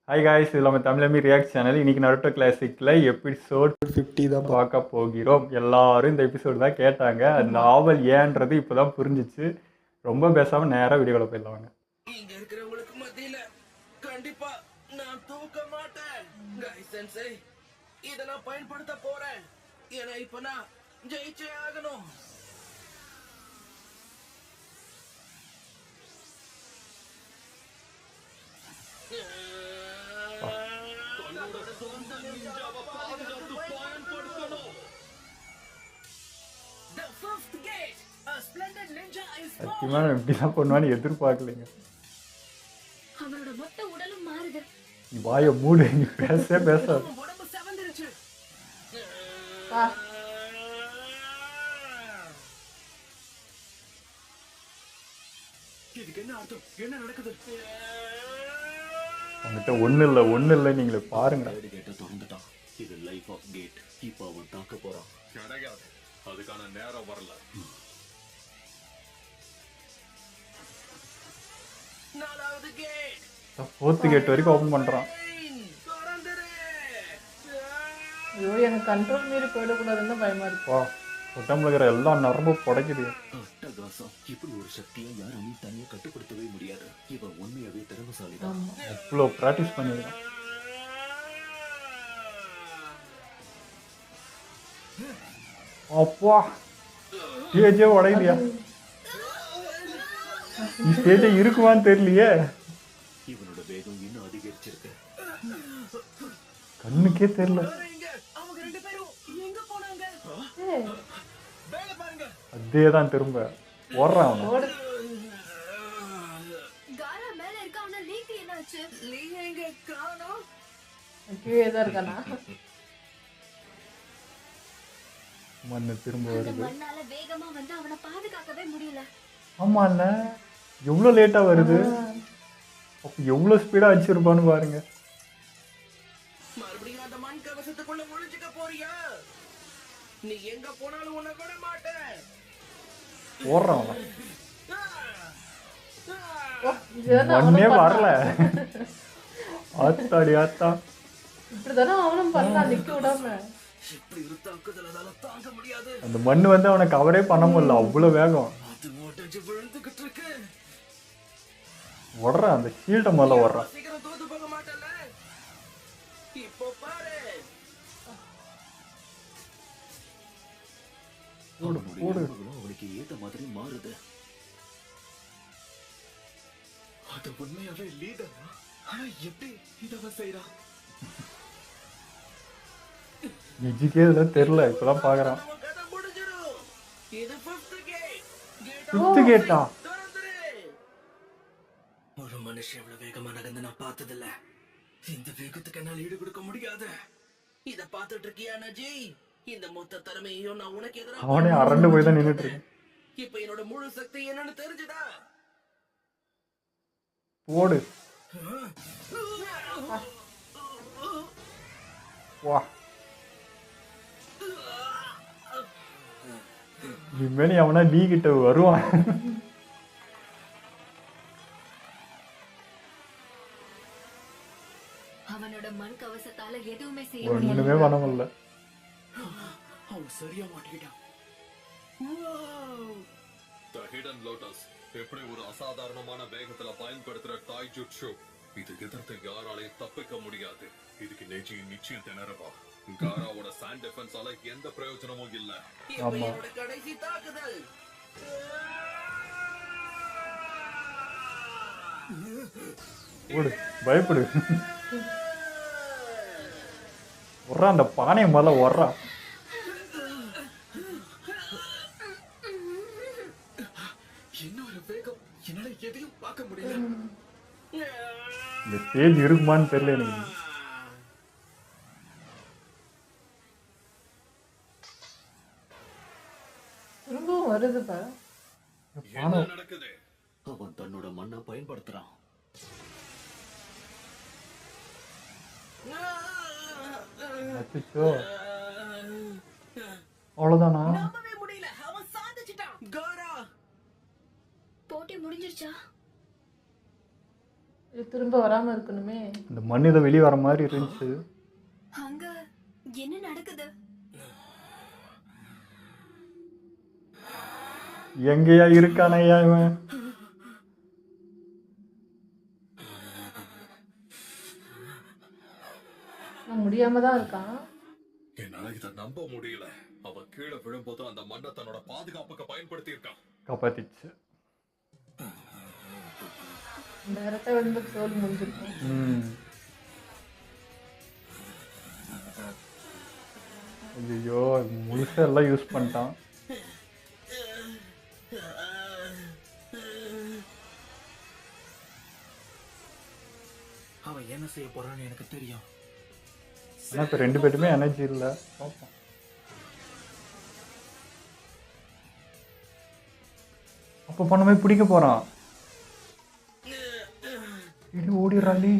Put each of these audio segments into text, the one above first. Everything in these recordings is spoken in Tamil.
ஹாய் காய்ஸ், இது நம்ம தமிழமி ரியாக்ட் சேனல். இன்னைக்கு நருட்டோ கிளாசிக்கில் எபிசோட் 50 தான் பார்க்க போகிறோம். எல்லாரும் இந்த எபிசோடு தான் கேட்டாங்க. அந்த ஆவல் ஏன்றது இப்போ தான் புரிஞ்சிச்சு. ரொம்ப பேசாமல் நேராக வீடியோவில் போயிடலாம் வாங்க. இங்க இருக்கிறவங்களுக்கு மத்தியில கண்டிப்பா நான் தூக்க மாட்டேன். கைஸ் சென்சை, இத நான் பயன்படுத்த போறேன். ஏன்னா இப்ப நான் ஜெயிச்சே ஆகணும். சத்தியமாக இப்படிலாம் பண்ணுவான்னு எதிர்பார்க்கலைங்க. அவனோட மொத்த உடலும் மாறுது. நீ வாயை மூடு, நீ பேசாது. உடம்பு செவந்துருச்சு. இதுக்கு என்ன அர்த்தம்? என்ன நடக்குது? அவங்ககிட்ட ஒன்றும் இல்லை, நீங்களே பாருங்க. கேட்ட திறந்துட்டான். இது லைஃப் ஆஃப் கேட். இப்போ அவன் தாக்க போறான். கிடையாது, அதுக்கான நேரம் வரல. நாலாவது கேட். ஃபோர்த்து கேட் வரைக்கும் ஓப்பன் பண்ணுறான். திறந்துரு. ஐயோ, எனக்கு கண்ட்ரோல் மீறி போயிடக்கூடாதுன்னு பயமா இருக்கு. வா, உடம்புல இருக்கிற எல்லாம் நரம்பு புடைக்குது. அட்டகாசம். இப்படி ஒரு சக்தியை யாராலையும் தனியா கட்டுப்படுத்தவே முடியாது. இவன் உண்மையாவே திறமசாலிதான். அவ்வளோ ப்ராக்டிஸ் பண்ணியிருக்கான். அப்பா, ஸ்டேஜே உடையலையா? ஸ்டேஜே இருக்குமான்னு தெரியலையே. இவனோட வேகம் இன்னும் அதிகரிச்சிருக்கு. கண்ணுக்கே தெரியல. அவங்க ரெண்டு பேரும் எங்க போனாங்க? வேலை பாருங்க. அதே தான் திரும்ப ஓடுறான் அவன். ஓடு. காரா மேல இருக்க. அவன லீக்கு என்னாச்சு? நீ எங்க காணோம்? கீழே தான் இருக்கானா? மண்ணு திரும்ப அந்த வருது. மண்ணால வேகமா வந்து அவனை பாதுகாக்கவே முடியல. ஆமாண்ண, எவ்வளோ லேட்டாக வருது. அப்போ எவ்வளோ ஸ்பீடாக அடிச்சிருப்பான்னு பாருங்க. மறுபடியும் அந்த மண் கவசத்துக்குள்ள ஒளிஞ்சுக்க போறியா? நீ எங்க போனாலும் உன்னை விட மாட்டேன். ஓடுறான் அவன். இதுதானே மண்ணே அவனும் வரல. பண்ணான். ஆத்தாடி ஆத்தா. இப்படிதானே அவனும் பண்ணான், நிக்க விடாம. இப்படி ஒரு தாக்குதல் அதால தாங்க முடியாது. அந்த மண்ணு வந்து அவனை கவரே பண்ண முடியல, அவ்வளோ வேகம். அது ஓட்டஞ்சு விழுந்துகிட்டு இருக்கு. ஓடுறான், அந்த ஷீல்டை முதல்ல ஓடுறான். சீக்கிரம் தோத்து போக மாட்டல. இப்போ பாரு. அவனுடைய எலும்புகளும் அவனுக்கு ஏத்த மாதிரி மாறுது. அது உண்மையாவே லீடர். ஆனா எப்படி இதவ செய்யறான்? நிஜிக்கே இதெல்லாம் தெரியல, இப்பதான் பாக்குறான். நம்ம கதை முடிஞ்சிரும். இது 5th கேட். ஃபிஃப்த் கேட்டா? திறந்துரு. ஒரு மனுஷன் எவ்வளவு வேகமா நடந்து நான் பார்த்ததில்ல. இந்த வேகத்துக்கு என்னால ஈடு கொடுக்க முடியாது. இத பார்த்துட்டு இருக்கியா நஜி? இந்த மொத்த திறமையையும் நான் உனக்கு எதிராக அவனே அரண்டு போய் தான் நின்றுட்டு இருக்கான். இப்ப என்னோட முழு சக்தி என்னன்னு தெரிஞ்சுதா? ஓடு. வா, இனிமேல் அவனா நீ கிட்ட வருவான். அவனோட மண் கவசத்தால எதுவுமே செய்ய முடியல. ஒண்ணுமே பண்ண முடியல. அவன் சரியா மாட்டிக்கிட்டான். த ஹிடன் லோட்டஸ் எப்படி ஒரு அசாதாரணமான வேகத்துல பயன்படுத்துற டாய் ஜுட்சு. இது எதிர்த்து யாராலையும் தப்பிக்க முடியாது. இதுக்கு நெஜி நிச்சயம் திணறவா. காராவோட சாண்ட் டிஃபென்ஸால எந்த பிரயோஜனமும் இல்ல. இப்ப என்னோட கடைசி தாக்குதல். ஓடு, பயப்படு. வர்றான், அந்த பானையை முதல்ல வர்றான். இன்னொரு வேகம், என்னால எதையும் பார்க்க முடியல. இந்த ஸ்டேஜ் இருக்குமான்னு தெரியல எனக்கு. திரும்பவும் வருதுப்பா. என்ன நடக்குது? அவன் தன்னோட மண்ணை பயன்படுத்துறான். அச்சோ, அவ்வளோதானா? நம்பவே முடியல. அவன் சாதிச்சிட்டான். காரா, போட்டி முடிஞ்சிருச்சா? இது திரும்ப வராம இருக்கணுமே. இந்த மண் இதை வெளியே வர மாதிரி இருந்துச்சு. அங்க என்ன நடக்குது? எங்கேயா இருக்கானையா இவன்? நான் முடியாம தான் இருக்கான். என்னால இதை நம்ப முடியல. அவன் கீழே விழும்போது அந்த மண்ணை தன்னோட பாதுகாப்புக்கு பயன்படுத்தி இருக்கான். காப்பாத்திச்சு. டைரக்டா வந்து தோல் முடிஞ்சிருக்கும். ஐயோ முழுசா எல்லாம் யூஸ் பண்ணிட்டான். அவன் என்ன செய்ய போறான்னு எனக்கு தெரியும். ஆனா இப்ப 2 பேருமே எனர்ஜி இல்லை. பார்ப்போம். அப்ப பண்ணவே பிடிக்க போறான். இது ஓடிடுறாளி.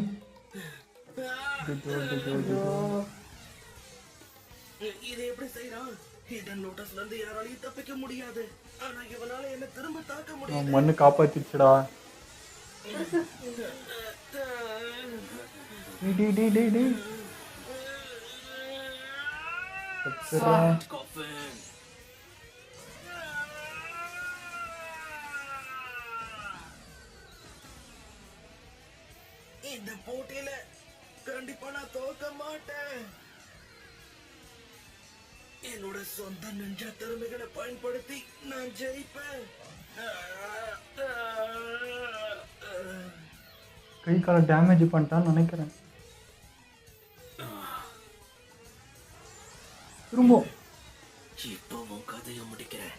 இது எப்படி செய்யறான்? ஹிடன் லோட்டஸ்ல இருந்து யாராலையும் தப்பிக்க முடியாது. ஆனா இவனால என்ன திரும்ப தாக்க முடியும். மண்ணு காப்பாத்திச்சுடா. இந்த போட்டியில கண்டிப்பா நான் தோக்க மாட்டேன். என்னோட சொந்த நிஞ்சா திறமைகளை பயன்படுத்தி நான் ஜெயிப்பேன். கை கால டேமேஜ் பண்ணிட்டான்னு நினைக்கிறேன். திரும்ப இப்போ உன் கதையை முடிக்கிறேன்.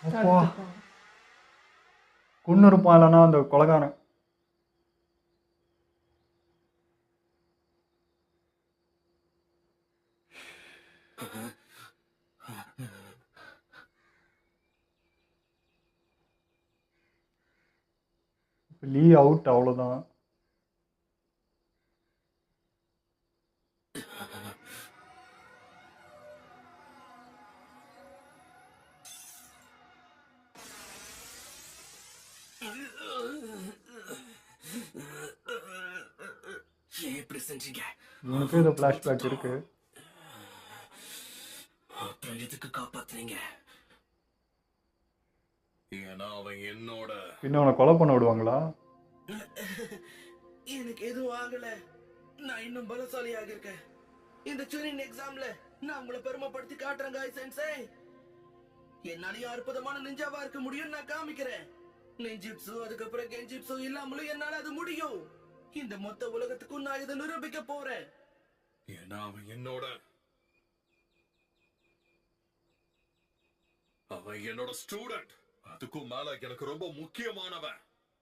அப்பா கொன்னு இருப்பான். இல்லைன்னா அந்த கொலகாரன். லீ அவுட், அவ்வளோதான். ஏன் இப்படி செஞ்சீங்க? இவனுக்கு இது ஃப்ளாஷ்பேக் இருக்கு. அப்புறம் எதுக்கு காப்பாத்துறீங்க? ஏன்னா அவன் என்னோட பின்ன அவனை கொலை பண்ண விடுவாங்களா? எனக்கு எதுவும் ஆகல. நான் இன்னும் பலசாலியாக இருக்கேன். இந்த ட்ரெயினிங் எக்ஸாம்ல நான் உங்களை பெருமைப்படுத்தி காட்டுறேன் காய் சென்சே. என்னாலயும் அற்புதமான நிஞ்சாவா இருக்க முடியும் நான் காமிக்கிறேன். நிஞ்சிட்சு அதுக்கப்புறம் கெஞ்சிட்சு இல்லாமலும் என்னால அது முடியும். இந்த மொத்த உலகத்துக்கும் நான் இதை நிரூபிக்க போறேன். ஏன்னா அவன் என்னோட ஸ்டூடெண்ட். அதுக்கும் மேல எனக்கு ரொம்ப முக்கியமானவன்.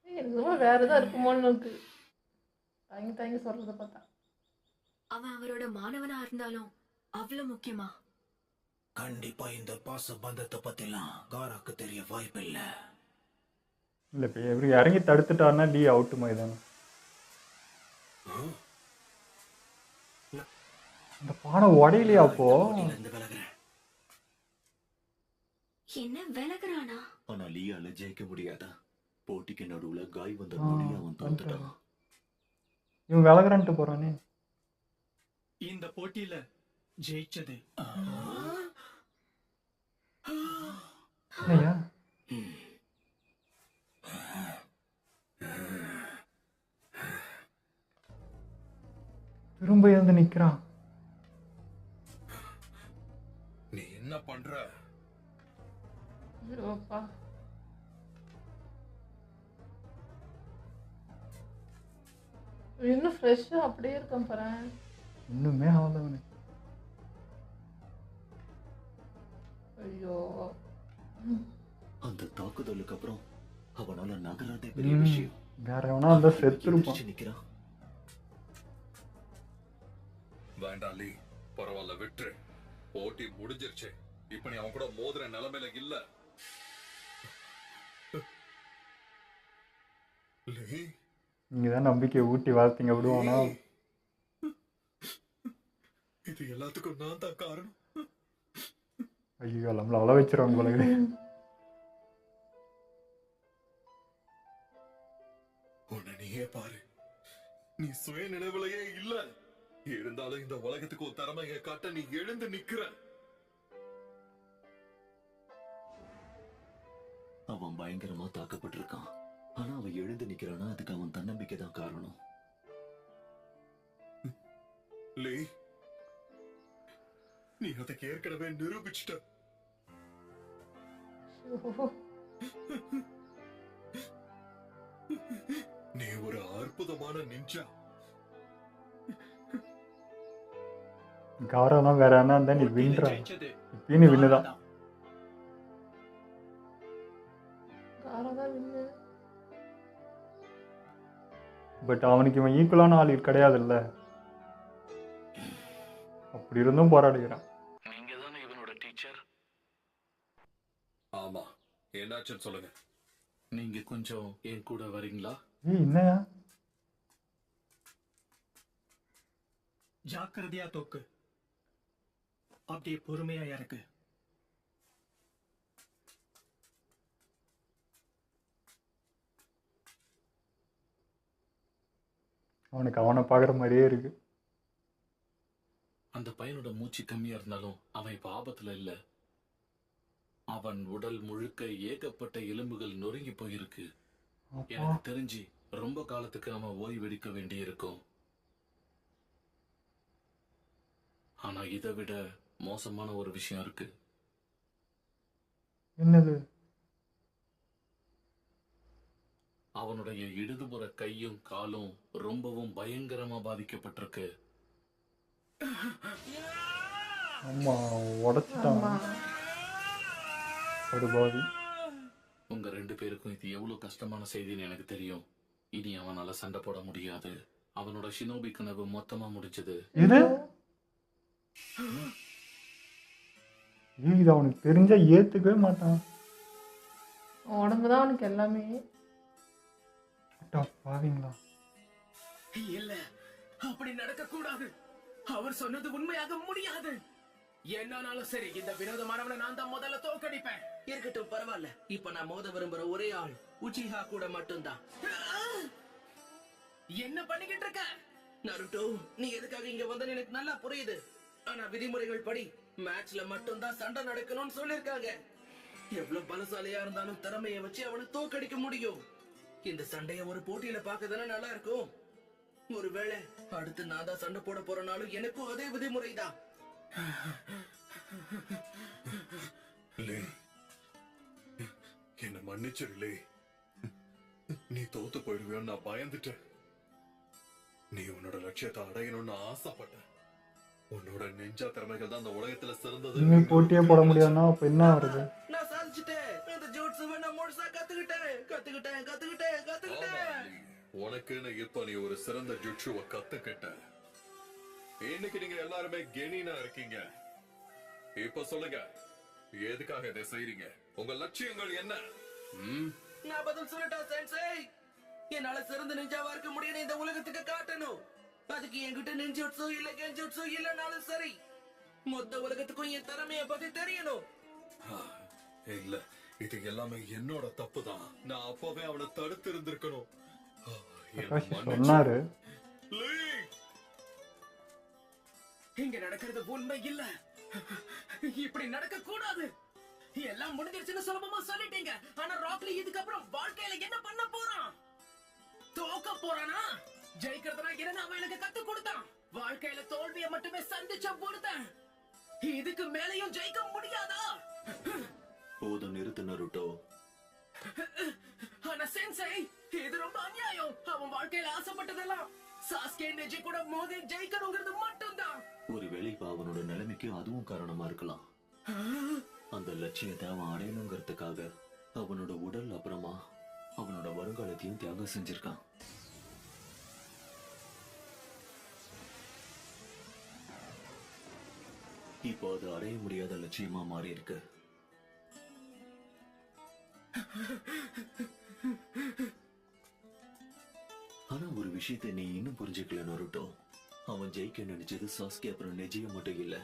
எனக்கு ரொம்ப வேற ஏதாவது இருக்குமோன்னு இருக்கு தயங்கி தயங்கி சொல்றத பார்த்தா. அவன் அவரோட மாணவனா இருந்தாலும் அவ்வளவு முக்கியமா? கண்டிப்பா இந்த பாச பந்தத்தை பத்திலாம் காராக்கு தெரிய வாய்ப்பில்லை. இல்லை இப்போ இவரு இறங்கி தடுத்துட்டாருன்னா லீ அவுட்டு மைதானம். இந்த பாடம் உடையிலையா அப்போ? இருந்து விலகுறேன். என்ன விலகுறானா? ஆனா லீயால ஜெயிக்க முடியாதா? போட்டிக்கு நடுவுல காய் வந்த நொடி அவன் தோத்துட்டான். இவன் விலகுறான்ட்டு போறானே. இந்த போட்டியில ஜெயிச்சது இல்லையா? திரும்ப எழுந்து நிக்கிறான். நீ என்ன பண்ற? ஐயோப்பா. இன்னும் ஃப்ரெஷ்ஷா அப்படியே இருக்கான் பாரு. இன்னுமே ஆகலவனு. ஐயோ. அந்த தாக்குதலுக்கு அப்புறம் அவனால நகராதே பெரிய விஷயம். வேற எவனா அந்த செத்து இருப்பான். நிக்கிறான். வேண்டாம் லீ, பரவாயில்ல விட்டுரு. போட்டி முடிஞ்சிருச்சு. இப்ப நீ அவன் கூட மோதுற நிலைமையில இல்ல. லீ, நீங்கதான் நம்பிக்கை ஊட்டி வாழ்த்தீங்க விடுவானா? இது எல்லாத்துக்கும் நான் தான் காரணம். ஐயோ நம்மள அவ்வளோ வச்சிருவாங்க போல. உன்னை நீயே பாரு, நீ சுய நினைவுலயே இல்ல. இருந்தாலும் இந்த உலகத்துக்கு ஒரு திறமையை காட்ட நீ எழுந்து நிக்கிற. அவன் பயங்கரமா தாக்கப்பட்டிருக்கான். ஆனா அவன் எழுந்து நிக்கிறானா, அதுக்கு அவன் தன்னம்பிக்கை தான் காரணம். லீ, நீ அதுக்கு ஏற்கனவே நிரூபிச்சிட்ட. நீ ஒரு அற்புதமான நிஞ்சா. காரெல்லாம் வேற என்ன இருந்தா நீ போட்டியில வின்ற ஜெயிச்சது இப்பயும் நீ வின்னுதான். நான் தான். காரம் தான் வின்னு. பட் அவனுக்கு இவன் ஈக்குவலான ஆள் கிடையாதுல்ல. அப்படி இருந்தும் போராடுகிறான். நீங்க தானே இவனோட டீச்சர். ஆமா, என்னாச்சுன்னு சொல்லுங்க. நீங்க கொஞ்சம் என் கூட வரீங்களா? என்னையா ஜாக்கிரதையா தோக்கு. அப்படியே பொறுமையா இறக்கு. அவனுக்கு அவனை பார்க்குற மாதிரியே இருக்கு. அந்த பையனோட மூச்சு கம்மியா இருந்தாலும் அவன் இப்ப ஆபத்துல இல்ல. அவன் உடல் முழுக்க ஏகப்பட்ட எலும்புகள் நொறுங்கி போயிருக்கு. அப்பா, எனக்கு தெரிஞ்சு ரொம்ப காலத்துக்கு அவன் ஓய்வெடுக்க வேண்டியிருக்கும். ஆனா இதை விட மோசமான ஒரு விஷயம் இருக்கு. என்னது? அவனுடைய இடதுபுற கையும் காலும் ரொம்பவும் பயங்கரமா பாதிக்கப்பட்டிருக்கு. ஆமா, உடைச்சிட்டான் ஆமா. படுபாவி. உங்க 2 பேருக்கும் இது எவ்வளவு கஷ்டமான செய்தின்னு எனக்கு தெரியும். இனி அவனால சண்டை போட முடியாது. அவனோட ஷினோபி கனவு மொத்தமா முடிஞ்சது. இது இது அவனுக்கு தெரிஞ்சா ஏத்துக்கவே மாட்டான். உடம்பு தான் அவனுக்கு எல்லாமே. அட்டா பாவீங்களா? இல்ல, அப்படி நடக்க கூடாது. அவர் சொன்னது உண்மையாக முடியாது. என்னானாலும் சரி, இந்த வினோதமானவனை நான் தான் முதல்ல தோற்கடிப்பேன். இருக்கட்டும், பரவாயில்ல. இப்ப நான் மோத விரும்புற ஒரே ஆள் உச்சிஹா கூட மட்டும்தான். என்ன பண்ணிக்கிட்டு இருக்க நருட்டோ? நீ எதுக்காக இங்க வந்தன்னு எனக்கு நல்லா புரியுது. ஆனா விதிமுறைகள் படி மேட்ச்ல மட்டும்தான் சண்டை நடக்கணும்னு சொல்லிருக்காங்க. எவ்வளவு பலசாலியா இருந்தாலும் திறமையை வச்சு அவனை தோற்கடிக்க முடியும். இந்த சண்டைய ஒரு போட்டியில பார்க்கதானே நல்லா இருக்கும். ஒருவேளை அடுத்து நான் தான் சண்டை போட போறனாலும் எனக்கும் அதே விதிமுறைதான். லே, என்ன மன்னிச்சிருலே. நீ தோத்து போயிடுவியோன்னு நான் பயந்துட்டேன். நீ உன்னோட லட்சியத்தை அடையணும்னு ஆசைப்பட்ட. உன்னோட நெஞ்சா திறமைகள் தான் அந்த உலகத்துல சிறந்தது. இனிமே போட்டியே போட முடியாதுன்னா அப்ப என்ன வருது? நான் சாதிச்சிட்டேன். இந்த ஜூட்ஸுவை நான் முழுசா கத்துக்கிட்டேன். ஆமா, உனக்குன்னு இப்ப நீ ஒரு சிறந்த ஜுட்சுவை கத்துக்கிட்ட. இன்னைக்கு நீங்க எல்லாருமே கெனினா இருக்கீங்க. இப்ப சொல்லுங்க, எதுக்காக இதை செய்றீங்க? உங்க லட்சியங்கள் என்ன? நான் பதில் சொல்லட்டா சென்சை? என்னால சிறந்த நிஞ்சாவா இருக்க முடியும் இந்த உலகத்துக்கு காட்டணும். அதுக்கு என்கிட்ட நெஞ்சுட்சு இல்ல கெஞ்சுட்சு இல்லனாலும் சரி, மொத்த உலகத்துக்கும் என் திறமைய பத்தி தெரியணும். இல்ல, இது எல்லாமே என்னோட தப்பு தான். நான் அப்பவே அவனை தடுத்து இருந்திருக்கணும். சொன்னாரு. இங்க நடக்கிறது உண்மை இல்ல. இப்படி நடக்க கூடாது. எல்லாம் முடிஞ்சிருச்சுன்னு சுலபமா சொல்லிட்டீங்க. ஆனா ராக்லி இதுக்கப்புறம் வாழ்க்கையில என்ன பண்ண போறான்? தோக்க போறானா? ஜெயிக்கிறதுனா என்ன அவன் எனக்கு கத்து கொடுத்தான். வாழ்க்கையில தோல்வியை மட்டுமே சந்திச்ச பொறுத்தேன். இதுக்கு மேலையும் ஜெயிக்க முடியாதா? போதும், நிறுத்து நருட்டோ. ஆனா சென்சை, இது ரொம்ப அநியாயம். அவன் வாழ்க்கையில ஆசைப்பட்டதெல்லாம் சாஸ்கே நெஜி கூட மோதி ஜெயிக்கணுங்கிறது மட்டும்தான். ஒருவேளை இப்ப அவனோட நிலைமைக்கு அதுவும் காரணமா இருக்கலாம். அந்த லட்சியத்தை அவன் அடையணுங்கிறதுக்காக அவனோட உடல் அப்புறமா அவனோட வருங்காலத்தையும் தியாகம் செஞ்சிருக்கான். இப்போ அது அடைய முடியாத லட்சியமா மாறி இருக்கு. ஆனா ஒரு விஷயத்தை நீ இன்னும் புரிஞ்சுக்கல நருட்டோ. அவன் ஜெயிக்க நினைச்சது சாஸ்கே அப்புறம் நெஜிய மட்டும் இல்ல,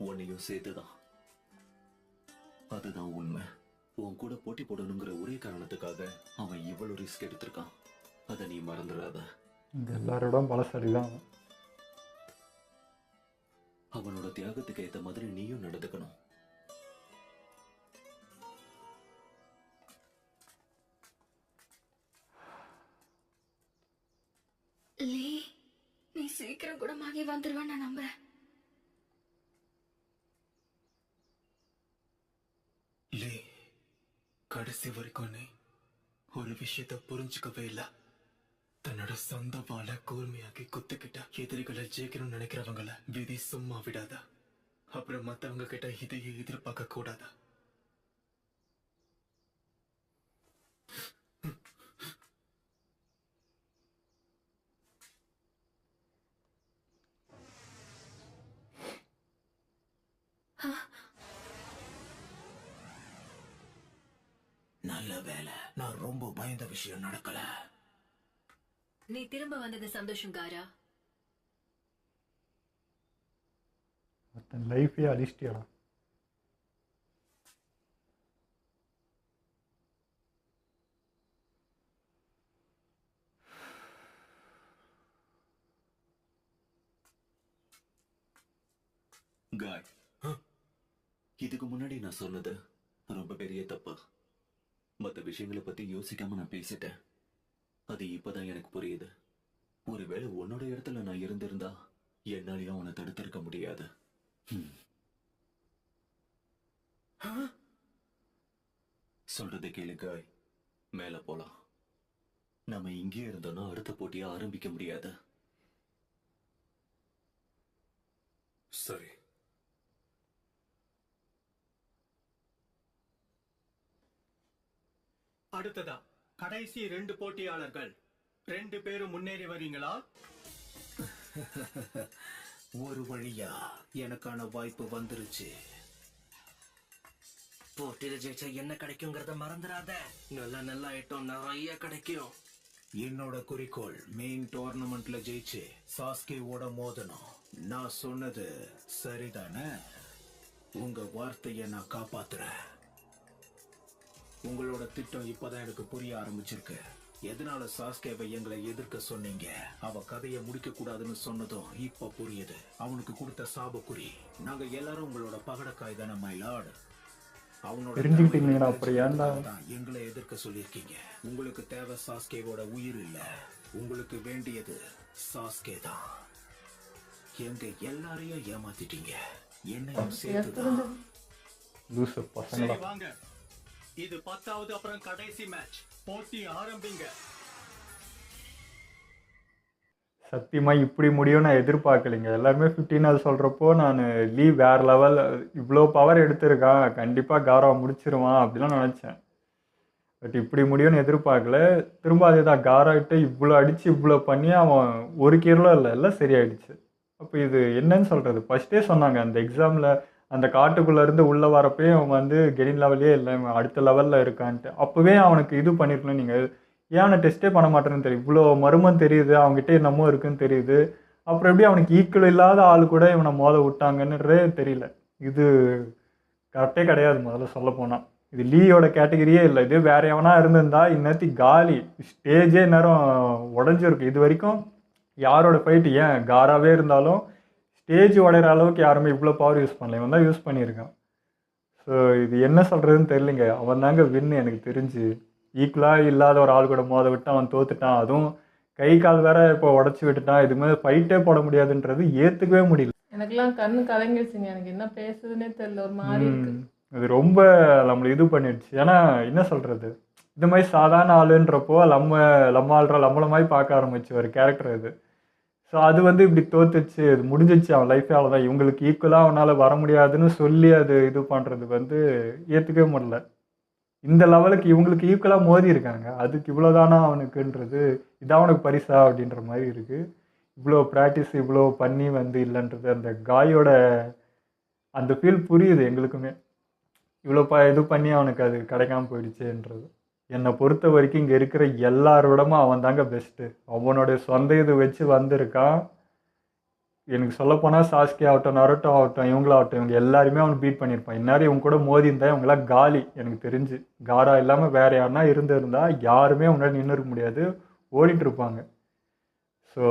உன்னையும் சேர்த்துதான். அதுதான் உண்மை. உன் கூட போட்டி போடணுங்கிற ஒரே காரணத்துக்காக அவன் இவ்வளவு ரிஸ்க் எடுத்திருக்கான். அதை நீ மறந்துடாத. இந்த எல்லாரோட பலசாலி தான் அவன். அவனோட தியாகத்துக்கு ஏத்த மாதிரி நீயும் நடந்துக்கணும். லீ, நீ சீக்கிரம் குணமாகி வந்துருவேன் நான் நம்புறேன். லீ, கடைசி வரைக்கும் நீ ஒரு விஷயத்த புரிஞ்சுக்கவே இல்ல. தன்னோட சொந்த வாழ கூர்மையாக்கி குத்துக்கிட்ட எதிரிகளை ஜெயிக்கணும்னு நினைக்கிறவங்கள விதி சும்மா விடாத. அப்புறம் மத்தவங்க கிட்ட இதையே எதிர்பார்க்க கூடாது. நல்ல வேலை, நான் ரொம்ப பயந்த விஷயம் நடக்கல. நீ திரும்ப வந்தது சந்தோஷம் காரா. தன் லைஃபே அழிச்சிட்டியாடா. காய், இதுக்கு முன்னாடி நான் சொன்னது ரொம்ப பெரிய தப்பு. மற்ற விஷயங்களை பத்தி யோசிக்காம நான் பேசிட்டேன். அது இப்பதான் எனக்கு புரியுது. ஒருவேளை உன்னோட இடத்துல நான் இருந்திருந்தா என்னாலையும் அவனை தடுத்திருக்க முடியாது. சொல்றதை கேளு காய், மேல போலாம். நம்ம இங்கே இருந்தோம்னா அடுத்த போட்டியை ஆரம்பிக்க முடியாது. சரி. அடுத்ததா கடைசி 2 போட்டியாளர்கள். 2 பேரும் முன்னேறி வரீங்களா? ஒரு வழியா எனக்கான வாய்ப்பு வந்துருச்சு. போட்டியில ஜெயிச்சா என்ன கிடைக்குங்கிறத மறந்துடாத. நல்ல நல்ல ஐட்டம் நிறைய கிடைக்கும். என்னோட குறிக்கோள் மெயின் டோர்னமெண்ட்ல ஜெயிச்சு சாஸ்கேவோட மோதணும். நான் சொன்னது சரிதானே? உங்க வார்த்தையை நான் காப்பாத்துறேன். உங்களோட திட்டம் இப்பதான் எனக்கு புரிய ஆரம்பிச்சிருக்கு. எதனால சாஸ்கேவை எங்களை எதிர்க்க சொன்னீங்க? அவ கதையை முடிக்க கூடாதுன்னு சொன்னதும் இப்ப புரியுது. அவனுக்கு கொடுத்த சாபக்குறி. நாங்க எல்லாரும் உங்களோட பகடக்காய் தானே மை லார்ட். அவனோட தெரிஞ்சுக்கிட்டீங்களா? அப்புறம் ஏன்டா எங்களை எதிர்க்க சொல்லியிருக்கீங்க? உங்களுக்கு தேவை சாஸ்கேவோட உயிர் இல்ல, உங்களுக்கு வேண்டியது சாஸ்கே தான். எங்க எல்லாரையும் ஏமாத்திட்டீங்க, என்னையும் சேர்த்துதான். லூசு பசங்களா. சரி வாங்க, இது 10வது அப்புறம் கடைசி மேட்ச். போட்டி ஆரம்பிங்க. சத்தியமா இப்படி முடியும் நான் எதிர்பார்க்கலைங்க. எல்லாருமே 15 சொல்றப்போ நான் லீ வேற லெவல், இவ்வளோ பவர் எடுத்திருக்கான், கண்டிப்பா காராவை முடிச்சிருவான் அப்படிலாம் நினைச்சேன். பட் இப்படி முடியும்னு எதிர்பார்க்கல. திரும்ப அதே தான், காராகிட்ட இவ்வளோ அடிச்சு இவ்வளோ பண்ணி அவன் ஒரு கீரலும் இல்லை, எல்லாம் சரியாயிடுச்சு. அப்போ இது என்னன்னு சொல்றது? ஃபர்ஸ்டே சொன்னாங்க அந்த எக்ஸாம்ல, அந்த காட்டுக்குள்ள இருந்து உள்ள வரப்பே அவன் வந்து கெயின் லெவலே இல்லை, அவன் அடுத்த லெவல்ல இருக்கான்ட்டு. அப்பவே அவனுக்கு இது பண்ணிருக்கணும். நீங்க ஏன் அவனை டெஸ்ட்டே பண்ண மாட்டேன்னு தெரியும். இவ்வளோ மர்மம் தெரியுது, அவங்ககிட்ட என்னமோ இருக்குன்னு தெரியுது. அப்புறம் எப்படி அவனுக்கு ஈக்குவல் இல்லாத ஆள் கூட இவனை மோத விட்டாங்கன்றதே தெரியல. இது கரெக்டே கிடையாது. முதல்ல சொல்ல போனா இது லீயோட கேட்டகரியே இல்லை. இது வேற எவனா இருந்திருந்தா இன்னத்தி காலி, ஸ்டேஜே நேரம் உடஞ்சிருக்கு. இது வரைக்கும் யாரோட ஃபைட், ஏன் காராவே இருந்தாலும் ஸ்டேஜ் உடையிற அளவுக்கு யாருமே இவ்வளோ பவர் யூஸ் பண்ணல. இவன் தான் யூஸ் பண்ணியிருக்கான். ஸோ இது என்ன சொல்கிறதுன்னு தெரியலிங்க. அவன் தாங்க வின்னு எனக்கு தெரிஞ்சு. ஈக்குவலாக இல்லாத ஒரு ஆள் கூட மோத விட்டு அவன் தோத்துட்டான். அதுவும் கை கால் வேற இப்போ உடச்சி விட்டுட்டான். இது மாதிரி ஃபைட்டே போட முடியாதுன்றது ஏற்றுக்கவே முடியல. எனக்கெல்லாம் கண்ணு கலங்கிடுச்சுங்க. எனக்கு என்ன பேசுதுன்னே தெரியல, ஒரு மாதிரி இருக்கு. அது ரொம்ப நம்மளை இது பண்ணிடுச்சு. ஏன்னா என்ன சொல்கிறது, இந்த மாதிரி சாதாரண ஆளுன்றப்போ நம்மளை மாதிரி பார்க்க ஆரம்பிச்சு ஒரு கேரக்டர் இது. ஸோ அது வந்து இப்படி தோத்துச்சு, இது முடிஞ்சிச்சு, அவன் லைஃபே அவ்வளோதான். இவங்களுக்கு ஈக்குவலாக அவனால் வர முடியாதுன்னு சொல்லி அது இது பண்ணுறது வந்து ஏற்றுக்கவே முடியல. இந்த லெவலுக்கு இவங்களுக்கு ஈக்குவலாக மோதி இருக்காங்க, அதுக்கு இவ்வளோதானா அவனுக்குன்றது, இதான் அவனுக்கு பரிசா அப்படின்ற மாதிரி இருக்குது. இவ்வளோ ப்ராக்டிஸ் இவ்வளோ பண்ணி வந்து இல்லைன்றது அந்த காயோட அந்த ஃபீல் புரியுது எங்களுக்குமே. இவ்வளோ இது பண்ணி அவனுக்கு அது கிடைக்காம போயிடுச்சுன்றது. என்னை பொறுத்த வரைக்கும் இங்கே இருக்கிற எல்லாரோடமும் அவன் தாங்க பெஸ்ட்டு. அவனுடைய சொந்த இது வச்சு வந்திருக்கான். எனக்கு சொல்லப்போனால் சாஸ்கே ஆகட்டும், நருட்டோ ஆகட்டும், இவங்களாகட்டும், இவங்க எல்லாருமே அவனை பீட் பண்ணியிருப்பான். இந்நேரம் இவங்க கூட மோதி இருந்தால் இவங்களாம் காலி. எனக்கு தெரிஞ்சு காரா இல்லாமல் வேறு யாருனா இருந்திருந்தா யாருமே அவனால நின்று இருக்க முடியாது. ஓடிட்டு இருப்பாங்க. ஸோ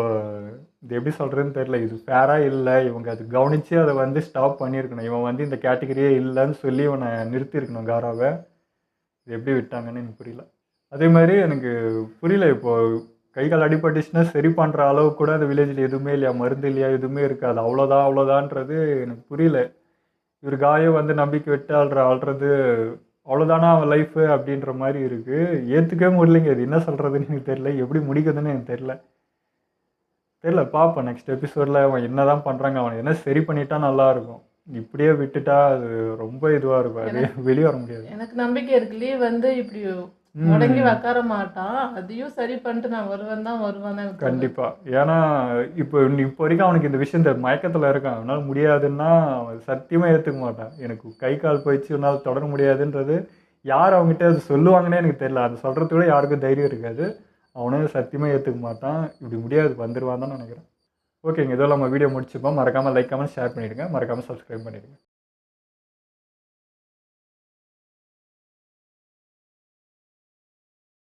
இது எப்படி சொல்கிறதுன்னு தெரில. இது ஃபேராக இல்லை. இவங்க அது கவனித்து அதை வந்து ஸ்டாப் பண்ணியிருக்கணும். இவன் வந்து இந்த கேட்டகரியே இல்லைன்னு சொல்லி இவனை நிறுத்தியிருக்கணும் காராவை. இது எப்படி விட்டாங்கன்னு எனக்கு புரியல. அதே மாதிரி எனக்கு புரியல, இப்போது கை கால் அடிபட்டுச்சுன்னா சரி பண்ணுற அளவு கூட அந்த வில்லேஜில் எதுவுமே இல்லையா, மருந்து இல்லையா, எதுவுமே இருக்காது. அவ்வளோதான்றது எனக்கு புரியல. இவர் காயம் வந்து நம்பிக்கை விட்டு ஆள்றது அவ்வளோதானா அவன் லைஃபு அப்படின்ற மாதிரி இருக்குது. ஏற்றுக்கவே முடியலைங்க. இது என்ன சொல்கிறதுன்னு எனக்கு தெரில, எப்படி முடிக்குதுன்னு எனக்கு தெரில பார்ப்பேன் நெக்ஸ்ட் எபிசோடில் அவன் என்ன தான் பண்ணுறாங்க, அவனை என்ன சரி பண்ணிட்டா நல்லாயிருக்கும். இப்படியே விட்டுட்டா அது ரொம்ப இதுவாக இருக்கும், அது வெளியே வர முடியாது. எனக்கு நம்பிக்கை இருக்கு, லீவ் வந்து இப்படி முடங்கி உக்கார மாட்டான், அதையும் சரி பண்ணிட்டு நான் வருவேன் தான். கண்டிப்பா. ஏன்னா இப்போ வரைக்கும் அவனுக்கு இந்த விஷயம் மயக்கத்துல இருக்கான். அவனால் முடியாதுன்னா அவன் சத்தியமா ஏத்துக்க மாட்டான். எனக்கு கை கால் போயிடுச்சு, என்னால் தொடர முடியாதுன்றது யார் அவங்ககிட்ட அது சொல்லுவாங்கன்னே எனக்கு தெரியல. அது சொல்றது கூட யாருக்கும் தைரியம் இருக்காது. அவனே சத்தியமா ஏத்துக்க மாட்டான். இப்படி முடியாது வந்துருவான் தான் நினைக்கிறேன். ஓகேங்க, இதெல்லாம் நம்ம வீடியோ முடிச்சுப்போம். மறக்காம லைக் கமெண்ட் ஷேர் பண்ணிடுங்க. மறக்காம சப்ஸ்கிரைப் பண்ணிடுங்க.